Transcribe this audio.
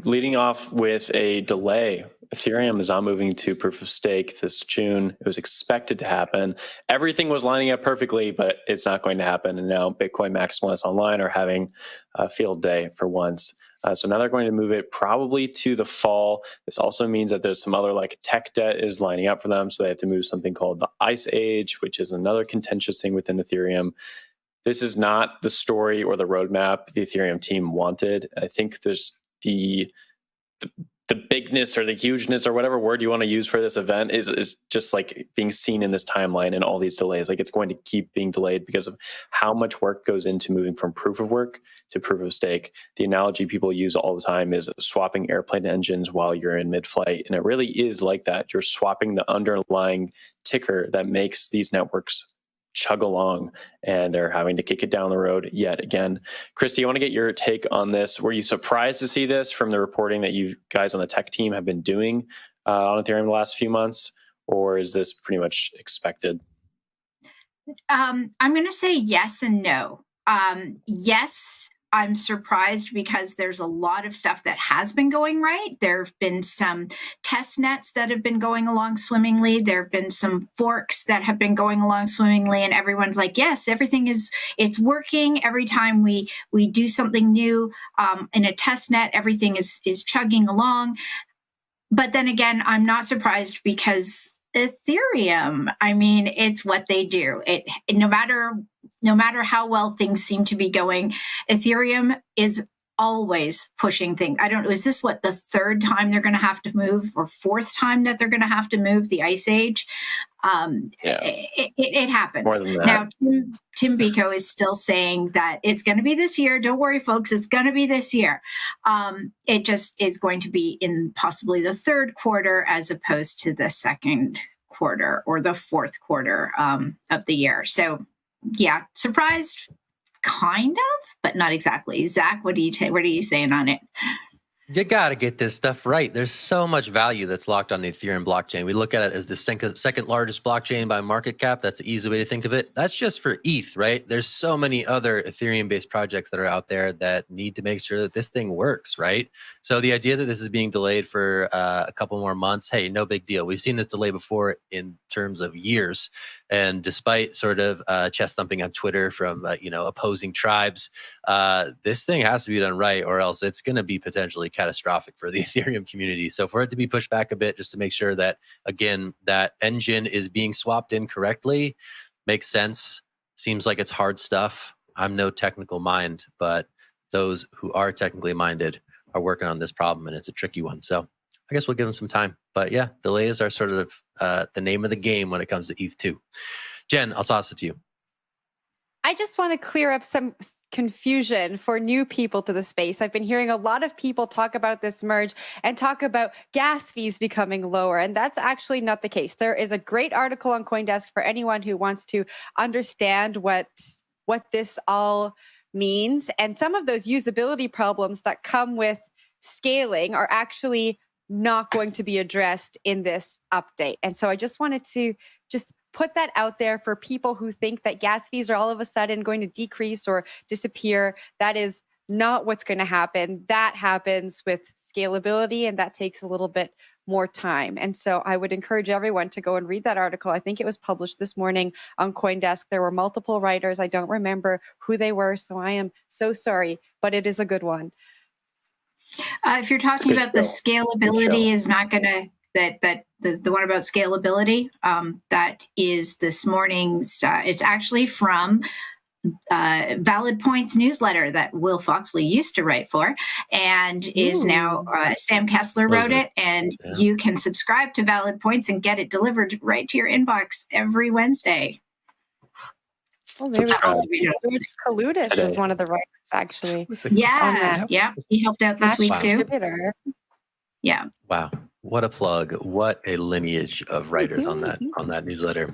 leading off with a delay. Ethereum is now moving to proof of stake this June. It was expected to happen. Everything was lining up perfectly, but it's not going to happen. And now Bitcoin maximalists online are having a field day for once. So now they're going to move it probably to the fall. This also means that there's some other like tech debt is lining up for them. So they have to move something called the Ice Age, which is another contentious thing within Ethereum. This is not the story or the roadmap the Ethereum team wanted. I think there's the bigness or the hugeness or whatever word you want to use for this event is just like being seen in this timeline and all these delays. Like it's going to keep being delayed because of how much work goes into moving from proof of work to proof of stake. The analogy people use all the time is swapping airplane engines while you're in mid-flight. And it really is like that. You're swapping the underlying ticker that makes these networks chug along, and they're having to kick it down the road yet again. Christy, I want to get your take on this. Were you surprised to see this from the reporting that you guys on the tech team have been doing on Ethereum the last few months, or is this pretty much expected? I'm going to say yes and no. Yes, I'm surprised because there's a lot of stuff that has been going right. There have been some test nets that have been going along swimmingly. There have been some forks that have been going along swimmingly, and everyone's like, yes, it's working. Every time we do something new in a test net, everything is chugging along. But then again, I'm not surprised because Ethereum, I mean, it's what they do. No matter how well things seem to be going, Ethereum is always pushing things. I don't know, is this the third time they're going to have to move, or fourth time that they're going to have to move the Ice Age? It happens. More than that. Now, Tim Biko is still saying that it's going to be this year. Don't worry, folks, it's going to be this year. It just is going to be in possibly the third quarter as opposed to the second quarter or the fourth quarter of the year. So, yeah, surprised, kind of, but not exactly. Zach, what are you saying on it? You got to get this stuff right. There's so much value that's locked on the Ethereum blockchain. We look at it as the second largest blockchain by market cap. That's the easy way to think of it. That's just for ETH, right? There's so many other Ethereum-based projects that are out there that need to make sure that this thing works, right? So the idea that this is being delayed for a couple more months, hey, no big deal. We've seen this delay before in terms of years. And despite sort of chest thumping on Twitter from opposing tribes, this thing has to be done right, or else it's going to be potentially catastrophic for the Ethereum community. So for it to be pushed back a bit, just to make sure that, again, that engine is being swapped in correctly, makes sense. Seems like it's hard stuff. I'm no technical mind, but those who are technically minded are working on this problem, and it's a tricky one. So I guess we'll give them some time. But yeah, delays are sort of the name of the game when it comes to ETH2. Jen, I'll toss it to you. I just want to clear up some confusion for new people to the space. I've been hearing a lot of people talk about this merge and talk about gas fees becoming lower, and that's actually not the case. There is a great article on CoinDesk for anyone who wants to understand what this all means, and some of those usability problems that come with scaling are actually not going to be addressed in this update. And so I just wanted to put that out there for people who think that gas fees are all of a sudden going to decrease or disappear. That is not what's going to happen. That happens with scalability, and that takes a little bit more time. And so I would encourage everyone to go and read that article. I think it was published this morning on CoinDesk. There were multiple writers. I don't remember who they were, so I am so sorry, but it is a good one. If you're talking about the scalability is not going to, the one about scalability, that is this morning's, it's actually from Valid Points newsletter that Will Foxley used to write for, and is now Sam Kessler wrote it, and you can subscribe to Valid Points and get it delivered right to your inbox every Wednesday. Well, maybe George Kaludis is one of the writers, actually. Yeah, he helped out this week too. Yeah. Wow. What a plug. What a lineage of writers on that newsletter.